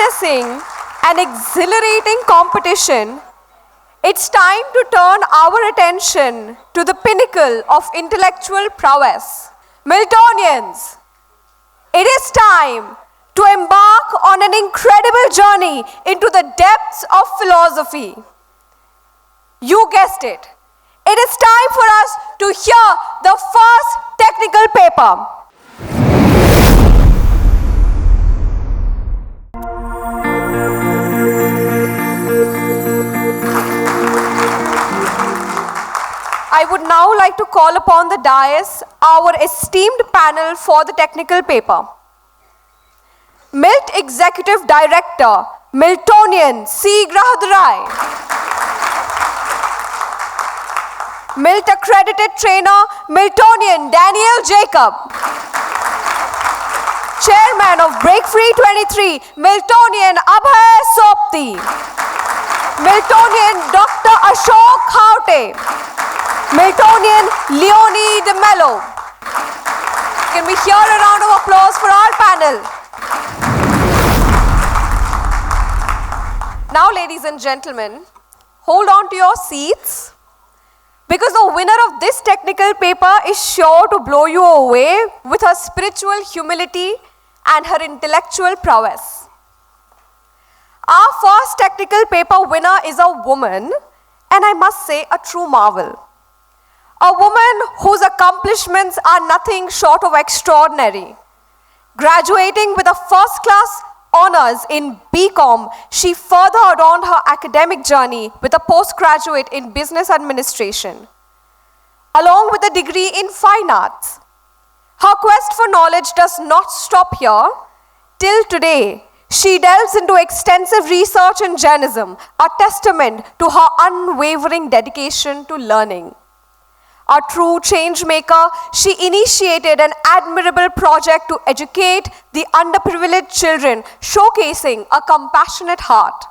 witnessing an exhilarating competition, it's time to turn our attention to the pinnacle of intellectual prowess. Miltonians, it is time to embark on an incredible journey into the depths of philosophy. You guessed it. It is time for us to hear the first technical paper. I would now like to call upon the dais our esteemed panel for the technical paper. Milt Executive Director, Miltonian C. Grahadurai. Milt Accredited Trainer, Miltonian Daniel Jacob. Chairman of BreakFree'23, Miltonian Abhay Sopti. Miltonian Dr. Ashok Khaute. Miltonian Leonie de Mello. Can we hear a round of applause for our panel? Now, ladies and gentlemen, hold on to your seats because the winner of this technical paper is sure to blow you away with her spiritual humility and her intellectual prowess. Our first technical paper winner is a woman, and I must say a true marvel. A woman whose accomplishments are nothing short of extraordinary. Graduating with a first-class honors in BCom, she further adorned her academic journey with a postgraduate in business administration, along with a degree in fine arts. Her quest for knowledge does not stop here. Till today, she delves into extensive research in Jainism, a testament to her unwavering dedication to learning. A true change maker, she initiated an admirable project to educate the underprivileged children, showcasing a compassionate heart.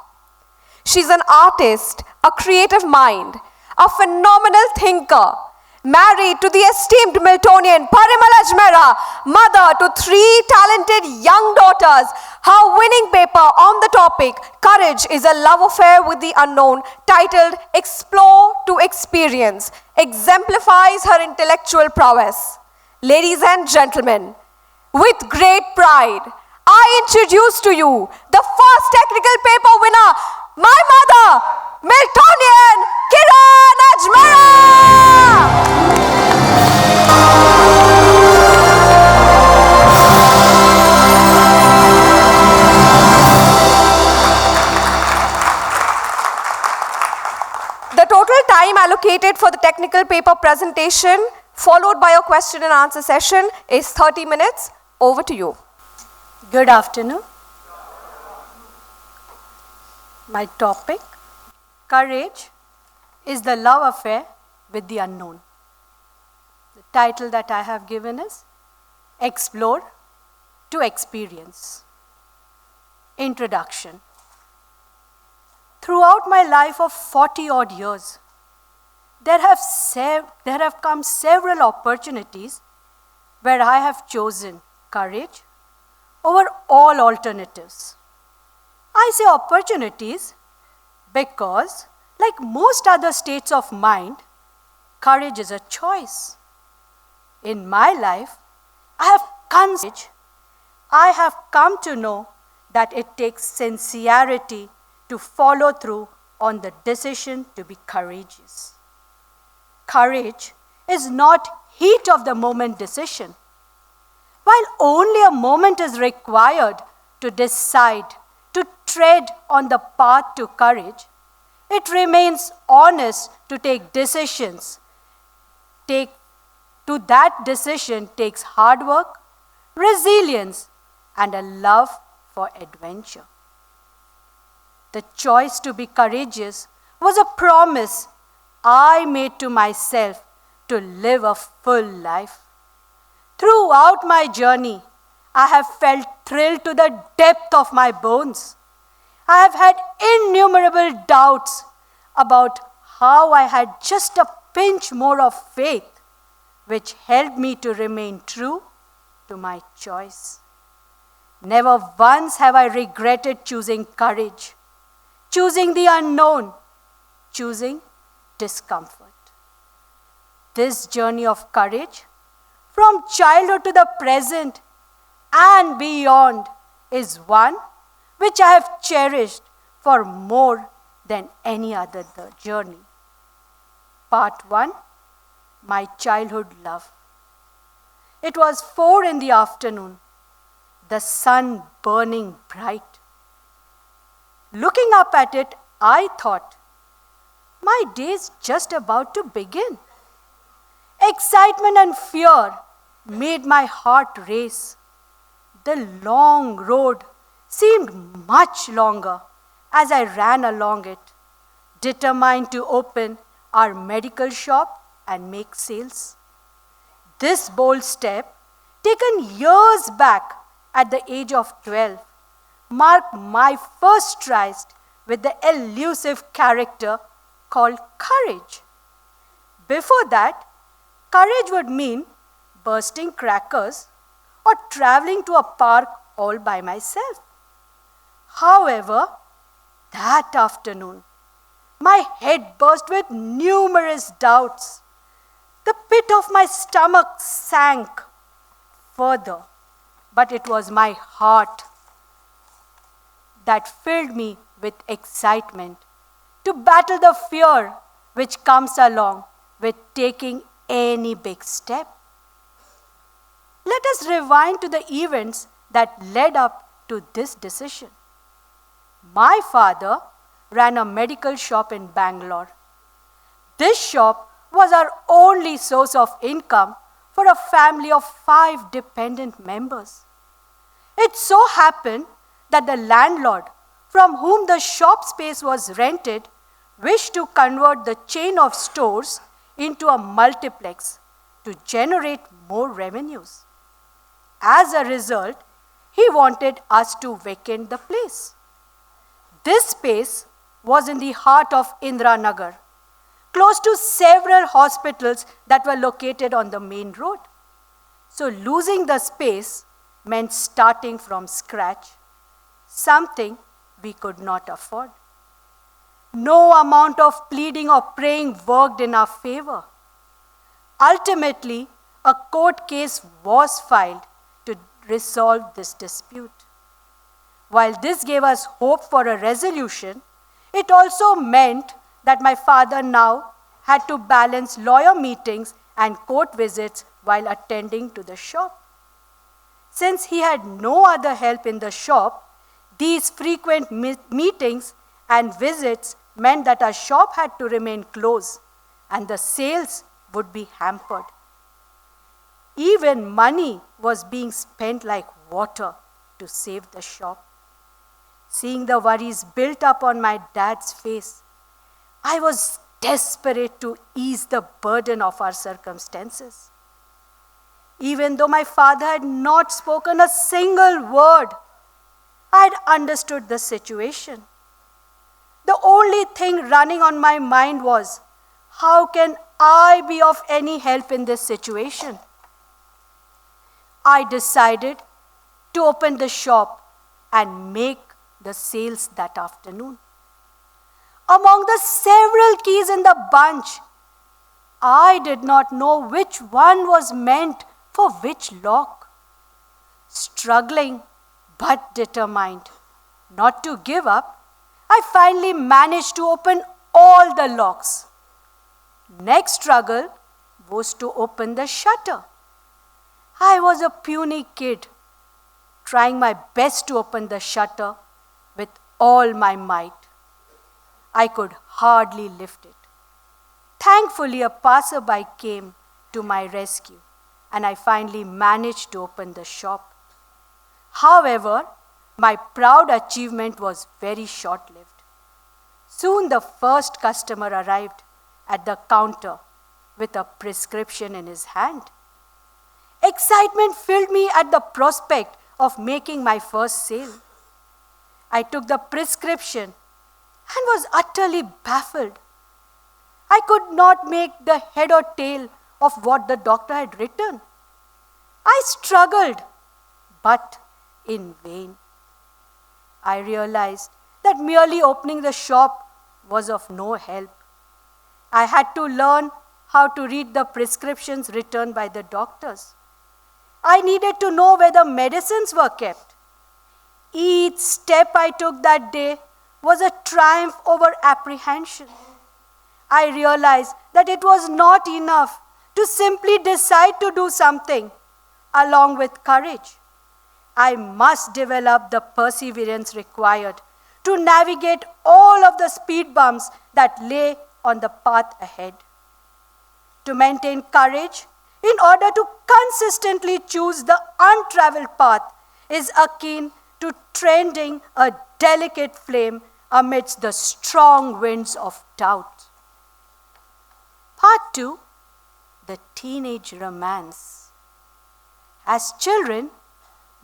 She's an artist, a creative mind, a phenomenal thinker, married to the esteemed Miltonian Parimal Ajmera, mother to 3 talented young daughters. Her winning paper on the topic, Courage is a Love Affair with the Unknown, titled Explore to Experience, exemplifies her intellectual prowess. Ladies and gentlemen, with great pride, I introduce to you the first technical paper winner, my mother, Miltonian Kiran Ajmera! The total time allocated for the technical paper presentation, followed by a question and answer session, is 30 minutes. Over to you. Good afternoon. My topic, Courage is the Love Affair with the Unknown. The title that I have given is Explore to Experience. Introduction. Throughout my life of 40-odd years, there have come several opportunities where I have chosen courage over all alternatives. I say opportunities because, like most other states of mind, courage is a choice. In my life, I have come to know that it takes sincerity to follow through on the decision to be courageous. Courage is not heat of the moment decision. While only a moment is required to decide to tread on the path to courage, it remains honest to take decisions. To that decision takes hard work, resilience, and a love for adventure. The choice to be courageous was a promise I made to myself to live a full life. Throughout my journey, I have felt thrilled to the depth of my bones. I have had innumerable doubts about how I had just a pinch more of faith, which helped me to remain true to my choice. Never once have I regretted choosing courage, choosing the unknown, choosing discomfort. This journey of courage, from childhood to the present and beyond, is one which I have cherished for more than any other journey. Part 1, my childhood love. It was 4 in the afternoon, the sun burning bright. Looking up at it, I thought, my day's just about to begin. Excitement and fear made my heart race. The long road seemed much longer as I ran along it, determined to open our medical shop and make sales. This bold step, taken years back at the age of 12, marked my first tryst with the elusive character called courage. Before that, courage would mean bursting crackers or traveling to a park all by myself. However, that afternoon, my head burst with numerous doubts. The pit of my stomach sank further, but it was my heart that filled me with excitement to battle the fear which comes along with taking any big step. Let us rewind to the events that led up to this decision. My father ran a medical shop in Bangalore. This shop was our only source of income for a family of 5 dependent members. It so happened that the landlord from whom the shop space was rented wished to convert the chain of stores into a multiplex to generate more revenues. As a result, he wanted us to vacate the place. This space was in the heart of Indranagar, close to several hospitals that were located on the main road. So losing the space meant starting from scratch, something we could not afford. No amount of pleading or praying worked in our favor. Ultimately, a court case was filed to resolve this dispute. While this gave us hope for a resolution, it also meant that my father now had to balance lawyer meetings and court visits while attending to the shop. Since he had no other help in the shop, these frequent meetings and visits meant that our shop had to remain closed and the sales would be hampered. Even money was being spent like water to save the shop. Seeing the worries built up on my dad's face, I was desperate to ease the burden of our circumstances. Even though my father had not spoken a single word, I had understood the situation. The only thing running on my mind was, how can I be of any help in this situation? I decided to open the shop and make the sales that afternoon. Among the several keys in the bunch, I did not know which one was meant for which lock. Struggling but determined not to give up, I finally managed to open all the locks. Next struggle was to open the shutter. I was a puny kid, trying my best to open the shutter with all my might. I could hardly lift it. Thankfully, a passerby came to my rescue, and I finally managed to open the shop. However, my proud achievement was very short-lived. Soon the first customer arrived at the counter with a prescription in his hand. Excitement filled me at the prospect of making my first sale. I took the prescription and was utterly baffled. I could not make the head or tail of what the doctor had written. I struggled, but in vain. I realized that merely opening the shop was of no help. I had to learn how to read the prescriptions written by the doctors. I needed to know where the medicines were kept. Each step I took that day was a triumph over apprehension. I realized that it was not enough to simply decide to do something along with courage. I must develop the perseverance required to navigate all of the speed bumps that lay on the path ahead. To maintain courage, in order to consistently choose the untraveled path, is akin to tending a delicate flame amidst the strong winds of doubt. Part 2, the teenage romance. As children,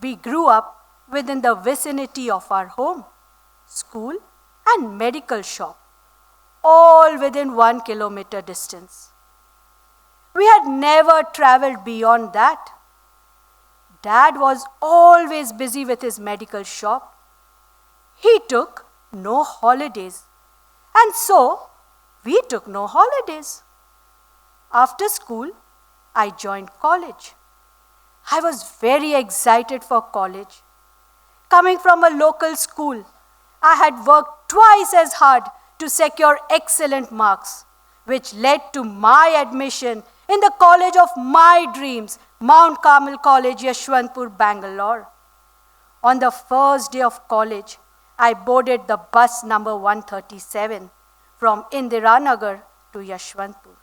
we grew up within the vicinity of our home, school, and medical shop, all within 1 kilometer distance. We had never traveled beyond that. Dad was always busy with his medical shop. He took no holidays, and so we took no holidays. After school, I joined college. I was very excited for college. Coming from a local school, I had worked twice as hard to secure excellent marks, which led to my admission in the college of my dreams, Mount Carmel College, Yeshwantpur, Bangalore. On the first day of college, I boarded the bus number 137 from Indiranagar to Yeshwantpur.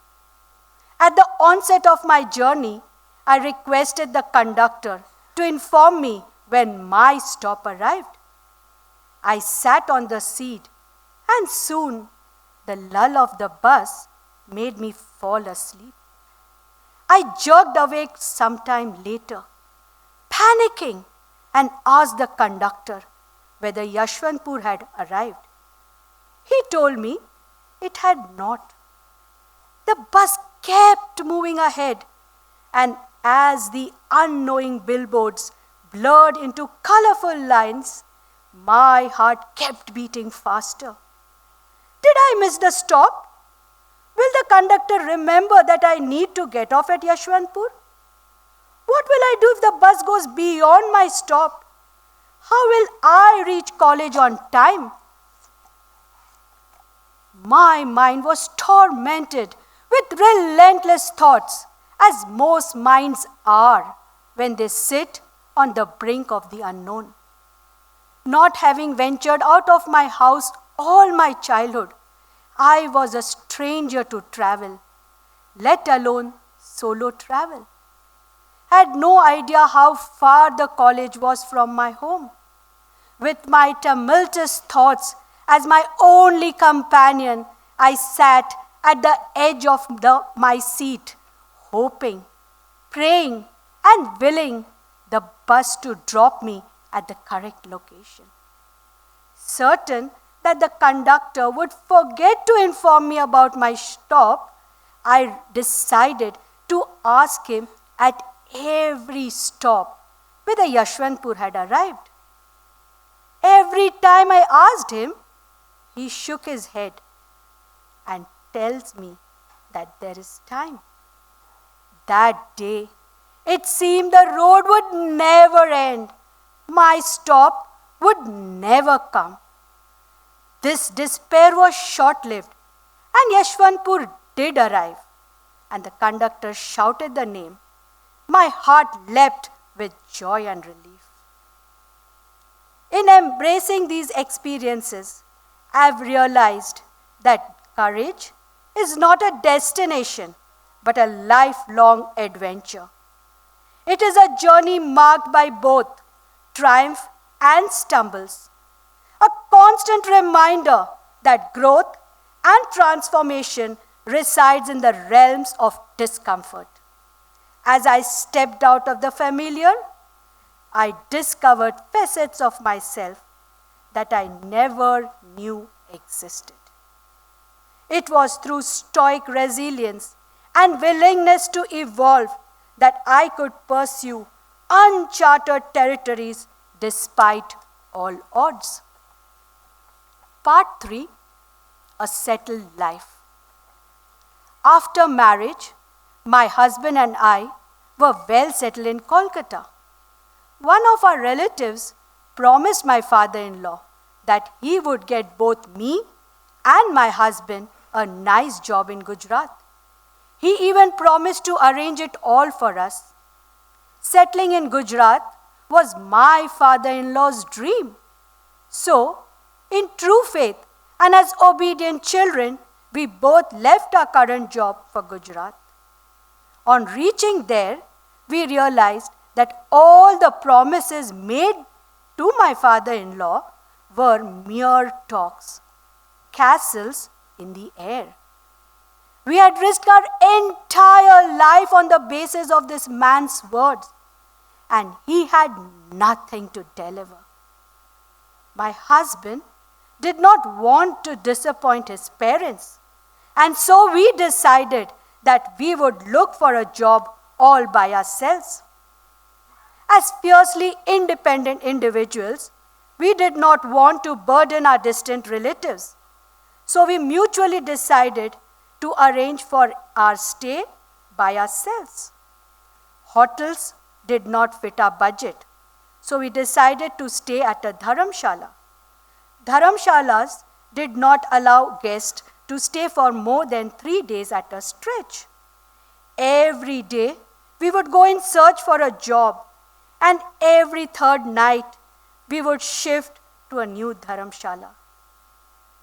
At the onset of my journey, I requested the conductor to inform me when my stop arrived. I sat on the seat, and soon the lull of the bus made me fall asleep. I jerked awake sometime later, panicking, and asked the conductor whether Yeshwantpur had arrived. He told me it had not. The bus kept moving ahead, and as the unknowing billboards blurred into colorful lines, my heart kept beating faster. Did I miss the stop? Will the conductor remember that I need to get off at Yeshwantpur? What will I do if the bus goes beyond my stop? How will I reach college on time? My mind was tormented with relentless thoughts, as most minds are when they sit on the brink of the unknown. Not having ventured out of my house all my childhood, I was a stranger to travel, let alone solo travel. I had no idea how far the college was from my home. With my tumultuous thoughts as my only companion, I sat at the edge of my seat, hoping, praying, and willing the bus to drop me at the correct location. Certain that the conductor would forget to inform me about my stop, I decided to ask him at every stop whether Yeshwantpur had arrived. Every time I asked him, he shook his head and tells me that there is time. That day, it seemed the road would never end. My stop would never come. This despair was short-lived, and Yeshwantpur did arrive, and the conductor shouted the name. My heart leapt with joy and relief. In embracing these experiences, I have realized that courage is not a destination, but a lifelong adventure. It is a journey marked by both triumph and stumbles, a constant reminder that growth and transformation resides in the realms of discomfort. As I stepped out of the familiar, I discovered facets of myself that I never knew existed. It was through stoic resilience and willingness to evolve that I could pursue uncharted territories despite all odds. Part 3, a settled life. After marriage, my husband and I were well settled in Kolkata. One of our relatives promised my father-in-law that he would get both me and my husband a nice job in Gujarat. He even promised to arrange it all for us. Settling in Gujarat was my father-in-law's dream. So, in true faith and as obedient children, we both left our current job for Gujarat. On reaching there, we realized that all the promises made to my father-in-law were mere talks, castles in the air. We had risked our entire life on the basis of this man's words, and he had nothing to deliver. My husband did not want to disappoint his parents, and so we decided that we would look for a job all by ourselves. As fiercely independent individuals, we did not want to burden our distant relatives, so we mutually decided to arrange for our stay by ourselves. Hotels did not fit our budget, so we decided to stay at a dharamshala. Dharamshalas did not allow guests to stay for more than 3 days at a stretch. Every day, we would go in search for a job, and every third night, we would shift to a new dharamshala.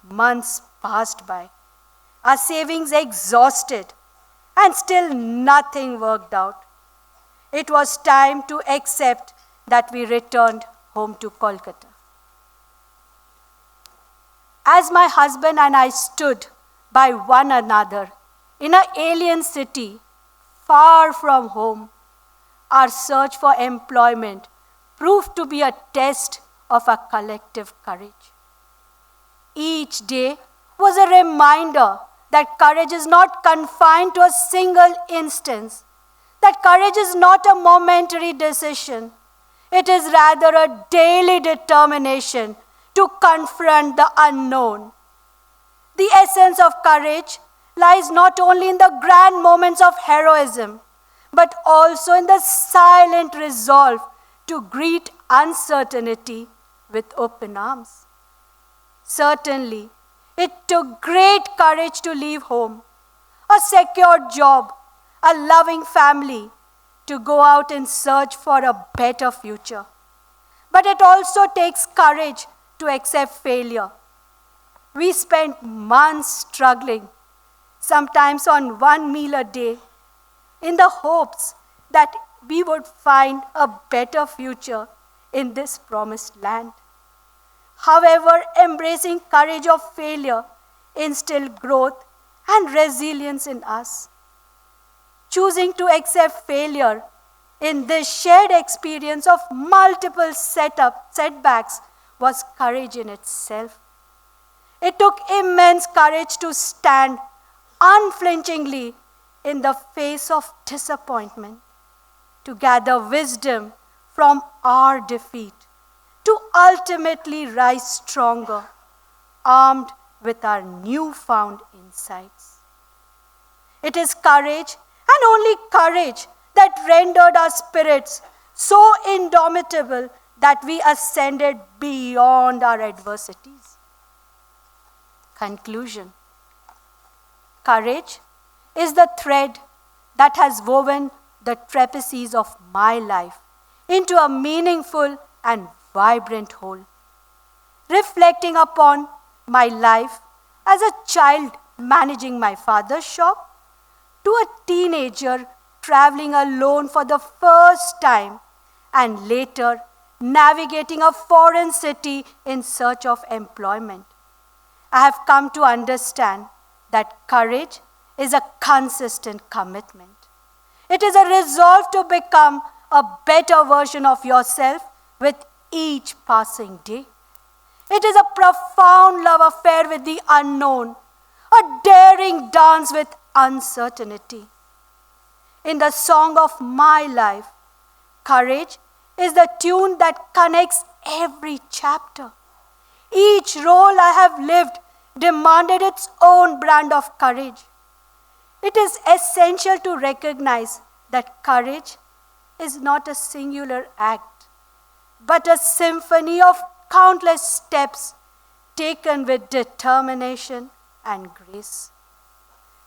Months passed by, our savings exhausted, and still nothing worked out. It was time to accept that we returned home to Kolkata. As my husband and I stood by one another in an alien city, far from home, our search for employment proved to be a test of our collective courage. Each day was a reminder that courage is not confined to a single instance, that courage is not a momentary decision. It is rather a daily determination to confront the unknown. The essence of courage lies not only in the grand moments of heroism, but also in the silent resolve to greet uncertainty with open arms. Certainly, it took great courage to leave home, a secure job, a loving family, to go out in search for a better future. But it also takes courage to accept failure. We spent months struggling, sometimes on one meal a day, in the hopes that we would find a better future in this promised land. However, embracing courage of failure instilled growth and resilience in us. Choosing to accept failure in this shared experience of multiple setbacks was courage in itself. It took immense courage to stand unflinchingly in the face of disappointment, to gather wisdom from our defeat, to ultimately rise stronger, armed with our newfound insights. It is courage, and only courage, that rendered our spirits so indomitable that we ascended beyond our adversities. Conclusion. Courage is the thread that has woven the trapezies of my life into a meaningful and vibrant whole. Reflecting upon my life as a child managing my father's shop, to a teenager traveling alone for the first time, and later navigating a foreign city in search of employment, I have come to understand that courage is a consistent commitment. It is a resolve to become a better version of yourself with each passing day. It is a profound love affair with the unknown, a daring dance with uncertainty. In the song of my life, courage is the tune that connects every chapter. Each role I have lived demanded its own brand of courage. It is essential to recognize that courage is not a singular act, but a symphony of countless steps taken with determination and grace.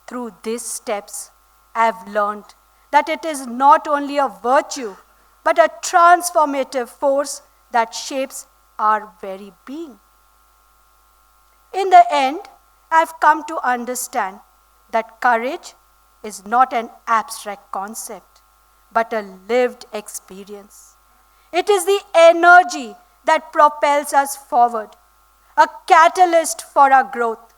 Through these steps, I have learned that it is not only a virtue, but a transformative force that shapes our very being. In the end, I have come to understand that courage is not an abstract concept, but a lived experience. It is the energy that propels us forward, a catalyst for our growth.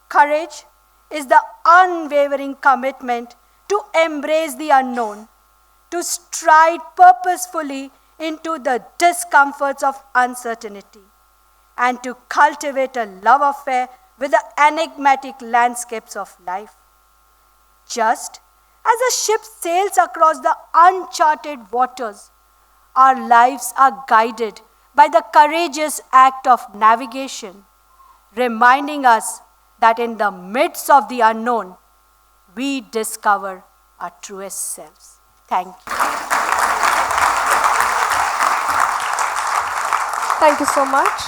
Courage is the unwavering commitment to embrace the unknown, to stride purposefully into the discomforts of uncertainty, and to cultivate a love affair with the enigmatic landscapes of life. Just as a ship sails across the uncharted waters, our lives are guided by the courageous act of navigation, reminding us that in the midst of the unknown, we discover our truest selves. Thank you. Thank you so much.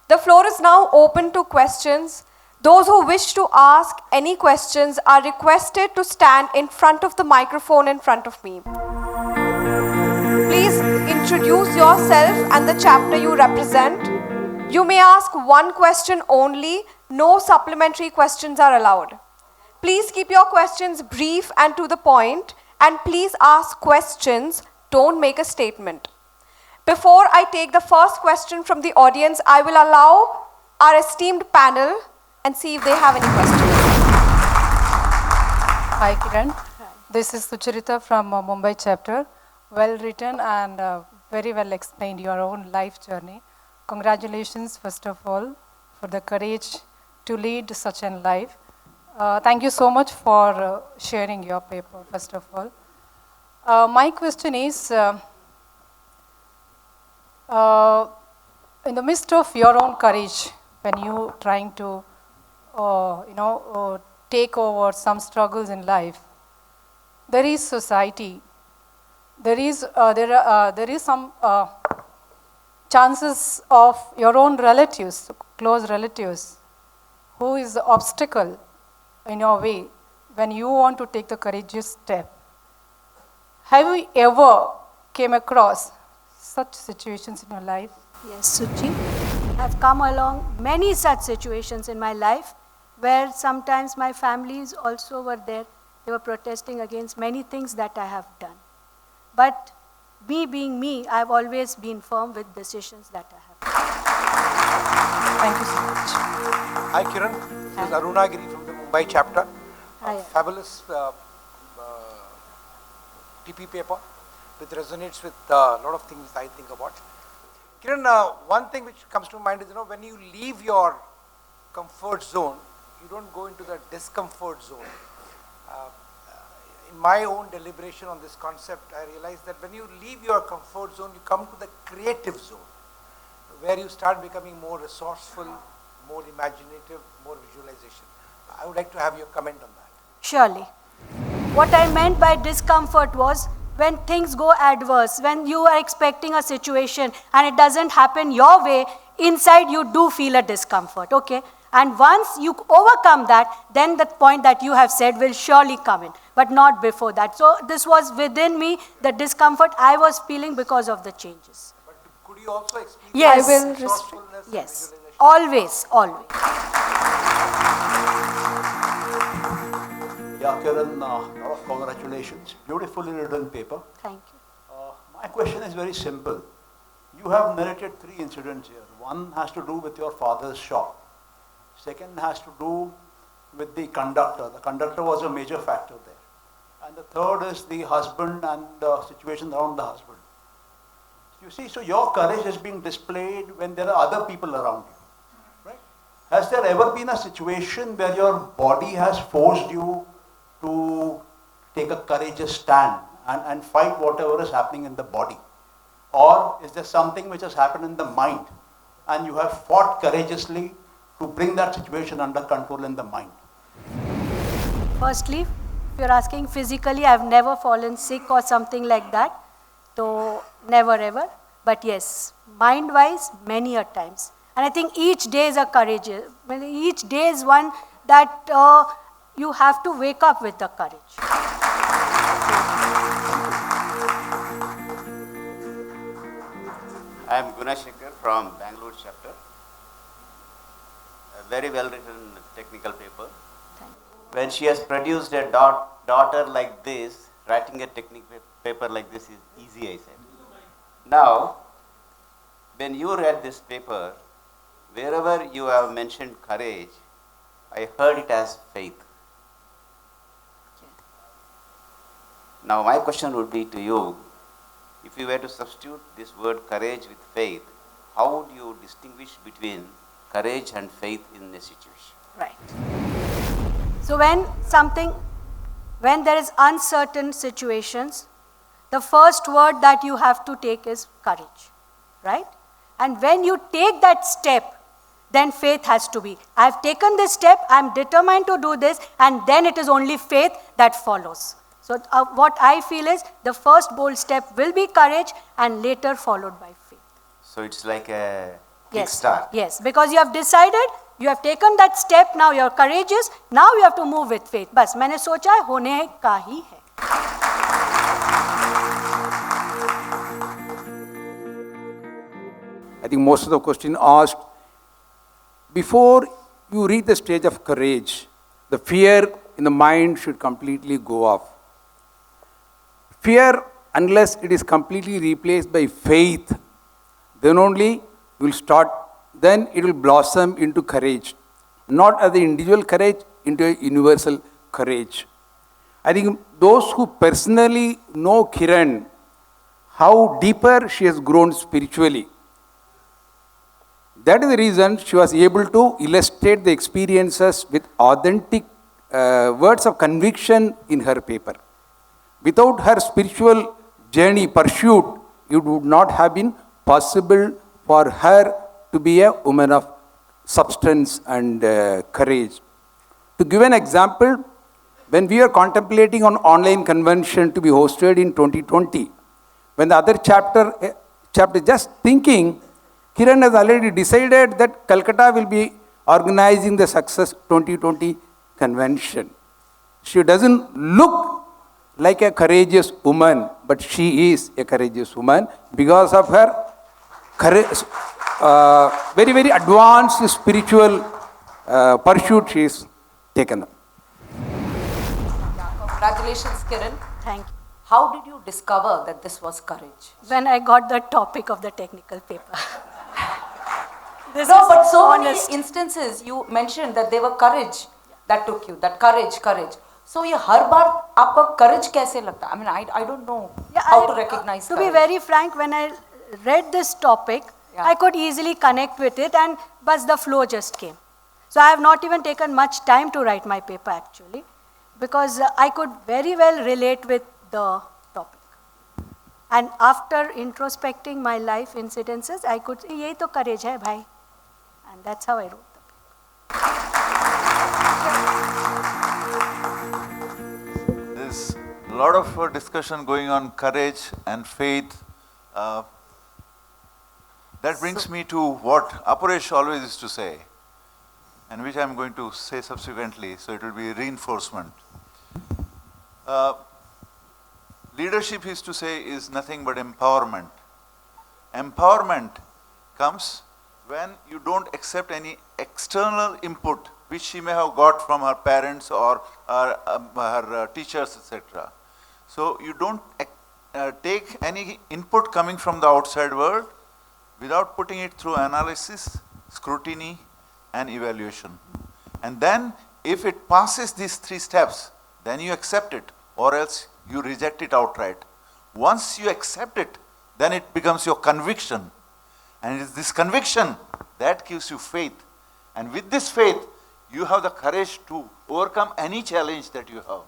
The floor is now open to questions. Those who wish to ask any questions are requested to stand in front of the microphone in front of me. Please introduce yourself and the chapter you represent. You may ask one question only. No supplementary questions are allowed. Please keep your questions brief and to the point, and please ask questions, don't make a statement. Before I take the first question from the audience, I will allow our esteemed panel and see if they have any questions. Hi Kiran, this is Sucharita from Mumbai chapter. Well written and very well explained your own life journey. Congratulations first of all for the courage to lead such a life. Thank you so much for sharing your paper first of all. My question is, in the midst of your own courage, when you trying to, take over some struggles in life, there is society. There is some chances of your own relatives, close relatives, who is the obstacle in your way when you want to take the courageous step. Have you ever came across such situations in your life? Yes, Suchi. I've come along many such situations in my life where sometimes my families also were there. They were protesting against many things that I have done. But me being me, I've always been firm with decisions that I have taken. Thank you so much. Hi Kiran, this is Arunagiri from the Mumbai chapter. Hi. Fabulous TP paper which resonates with a lot of things I think about. Kiran, one thing which comes to mind is, when you leave your comfort zone, you don't go into the discomfort zone. In my own deliberation on this concept, I realized that when you leave your comfort zone, you come to the creative zone, where you start becoming more resourceful, more imaginative, more visualization. I would like to have your comment on that. Surely. What I meant by discomfort was when things go adverse, when you are expecting a situation and it doesn't happen your way, inside you do feel a discomfort, okay? And once you overcome that, then the point that you have said will surely come in, but not before that. So this was within me, the discomfort I was feeling because of the changes. But could you also explain Yes. I will resourcefulness and Yes, visualization? always, always. Yeah, Kiran, a lot of congratulations. Beautifully written paper. Thank you. My question is very simple. You have narrated 3 incidents here. One has to do with your father's shop. Second has to do with the conductor. The conductor was a major factor there. And the third is the husband and the situation around the husband. You see, so your courage is being displayed when there are other people around you. Right? Has there ever been a situation where your body has forced you to take a courageous stand and fight whatever is happening in the body? Or is there something which has happened in the mind and you have fought courageously to bring that situation under control in the mind? Firstly, if you're asking physically, I've never fallen sick or something like that. So, never ever. But yes, mind-wise, many a times. And I think each day is a courage. Each day is one that you have to wake up with the courage. I am Gunashekar from Bangalore chapter. A very well written technical paper. When she has produced a daughter like this, writing a technical paper like this is easy, I said. Now, when you read this paper, wherever you have mentioned courage, I heard it as faith. Now, my question would be to you, if you were to substitute this word courage with faith, how would you distinguish between courage and faith in a situation? Right. So when there is uncertain situations, the first word that you have to take is courage, right? And when you take that step, then faith has to be. I've taken this step, I'm determined to do this, and then it is only faith that follows. So what I feel is the first bold step will be courage and later followed by faith. So it's like a Yes, kickstart. yes, because you have decided, you have taken that step, now you are courageous, now you have to move with faith. बस मैंने सोचा है होने का ही है. I think most of the question asked, before you reach the stage of courage, the fear in the mind should completely go off. Fear, unless it is completely replaced by faith, then only you will start, then it will blossom into courage. Not as the individual courage, into a universal courage. I think those who personally know Kiran, how deeper she has grown spiritually, that is the reason she was able to illustrate the experiences with authentic words of conviction in her paper. Without her spiritual journey pursuit, it would not have been possible for her to be a woman of substance and courage. To give an example, when we are contemplating on online convention to be hosted in 2020, when the other chapter just thinking, Kiran has already decided that Calcutta will be organizing the Success 2020 convention. She doesn't look like a courageous woman, but she is a courageous woman because of her very, very advanced spiritual pursuit she is taken up. Congratulations, Kiran. Thank you. How did you discover that this was courage? When I got the topic of the technical paper. This No, is but so honest. many instances you mentioned that they were courage that took you, that courage. So ये हर बार आपका courage कैसे लगता? I mean, I don't know how to recognize To courage. be very frank, when I read this topic, Yeah. I could easily connect with it and but the flow just came. So I have not even taken much time to write my paper actually because I could very well relate with the topic. And after introspecting my life incidences, I could say, यही तो courage है भाई. And that's how I wrote the paper. There's a lot of discussion going on courage and faith. That brings me to what Aparesh always used to say, and which I'm going to say subsequently, so it will be reinforcement. Leadership, he used to say, is nothing but empowerment. Empowerment comes when you don't accept any external input which she may have got from her parents or her teachers, etc. So you don't take any input coming from the outside world without putting it through analysis, scrutiny, and evaluation. And then, if it passes these 3 steps, then you accept it, or else you reject it outright. Once you accept it, then it becomes your conviction. And it is this conviction that gives you faith. And with this faith, you have the courage to overcome any challenge that you have.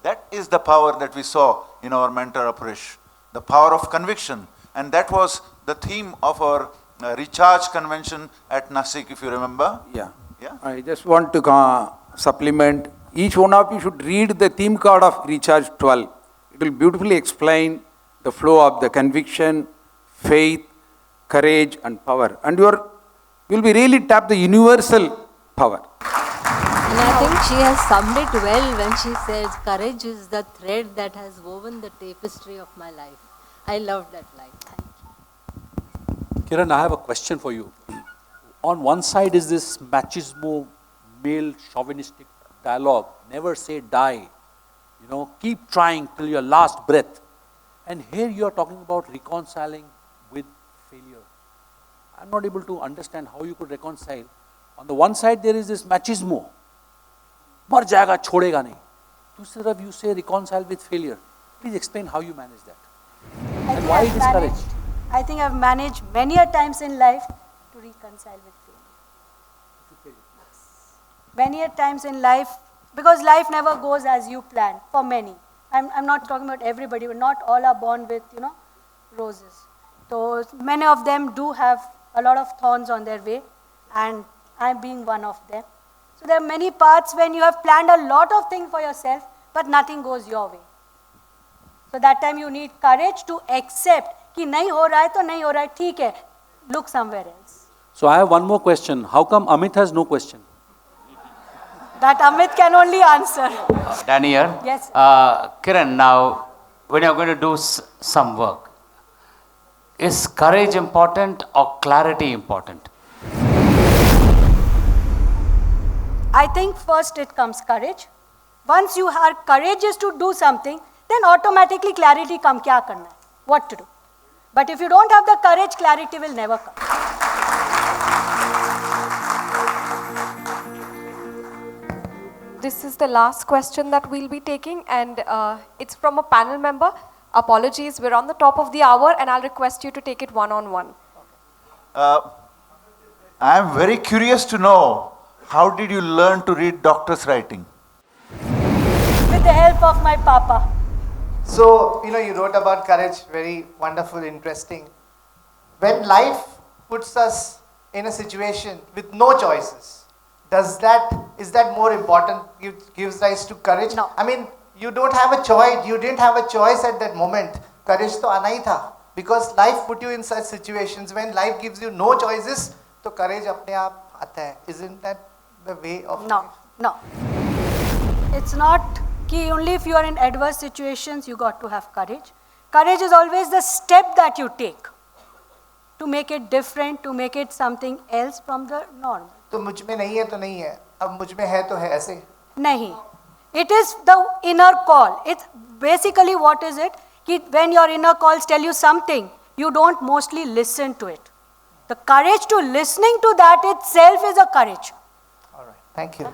That is the power that we saw in our mentor Aparesh, the power of conviction. And that was the theme of our recharge convention at Nasik, if you remember. Yeah. Yeah? I just want to supplement. Each one of you should read the theme card of Recharge 12. It will beautifully explain the flow of the conviction, faith, courage and power. And you'll be really tap the universal power. And I think she has summed it well when she says, courage is the thread that has woven the tapestry of my life. I love that line. Thank you. Kiran, I have a question for you. On one side is this machismo, male chauvinistic dialogue, never say die, keep trying till your last breath. And here you are talking about reconciling with failure. I'm not able to understand how you could reconcile. On the one side there is this machismo, mar jayega chhodega nahi. Dusri taraf you say reconcile with failure. Please explain how you manage that. And why it is courage? I think I've managed many a times in life to reconcile with failure. Many a times in life, because life never goes as you plan, for many. I'm not talking about everybody, but not all are born with, roses. So many of them do have a lot of thorns on their way, and I'm being one of them. So there are many parts when you have planned a lot of things for yourself, but nothing goes your way. So that time you need courage to accept कि नहीं हो रहा है तो नहीं हो रहा है, ठीक है, look somewhere else. So I have one more question. How come Amit has no question? That Amit can only answer. Danny here. Yes. Kiran, now when you're going to do some work, is courage important or clarity important? I think first it comes courage. Once you are courageous to do something, then automatically clarity comes. क्या करना है? What to do? But if you don't have the courage, clarity will never come. This is the last question that we'll be taking, and it's from a panel member. Apologies, we're on the top of the hour, and I'll request you to take it one-on-one. I am very curious to know, how did you learn to read doctor's writing? With the help of my papa. So, you wrote about courage, very wonderful, interesting. When life puts us in a situation with no choices, is that more important, gives rise to courage? No. I mean, you don't have a choice, you didn't have a choice at that moment. Courage to aana hi tha. Because life put you in such situations, when life gives you no choices, to courage apne aap aata hai. Isn't that the way of life? No. It's not कि only if you are in adverse situations, you got to have courage. Courage is always the step that you take to make it different, to make it something else from the norm. तो मुझ में नहीं है तो नहीं है, अब मुझ में है तो है ऐसे. नहीं. It is the inner call. It's basically what is it? कि when your inner calls tell you something, you don't mostly listen to it. The courage to listening to that itself is a courage. All right. Thank you.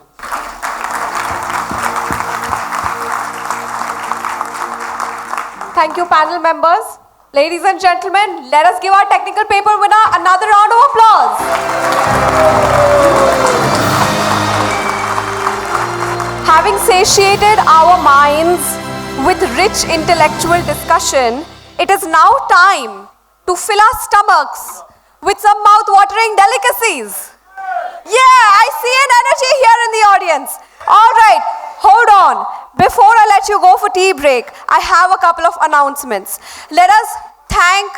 Thank you, panel members. Ladies and gentlemen, let us give our technical paper winner another round of applause. Having satiated our minds with rich intellectual discussion, it is now time to fill our stomachs with some mouth-watering delicacies. Yeah, I see an energy here in the audience. All right, hold on. Before I let you go for tea break, I have a couple of announcements. Let us thank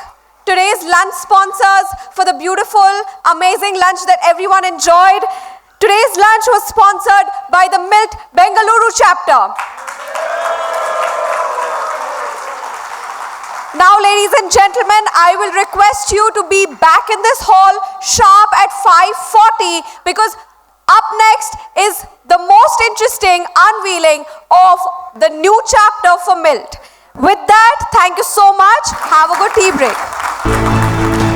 today's lunch sponsors for the beautiful, amazing lunch that everyone enjoyed. Today's lunch was sponsored by the MILT Bengaluru chapter. Now, ladies and gentlemen, I will request you to be back in this hall sharp at 5:40, because up next is the most interesting unveiling of the new chapter for MILT. With that, thank you so much. Have a good tea break.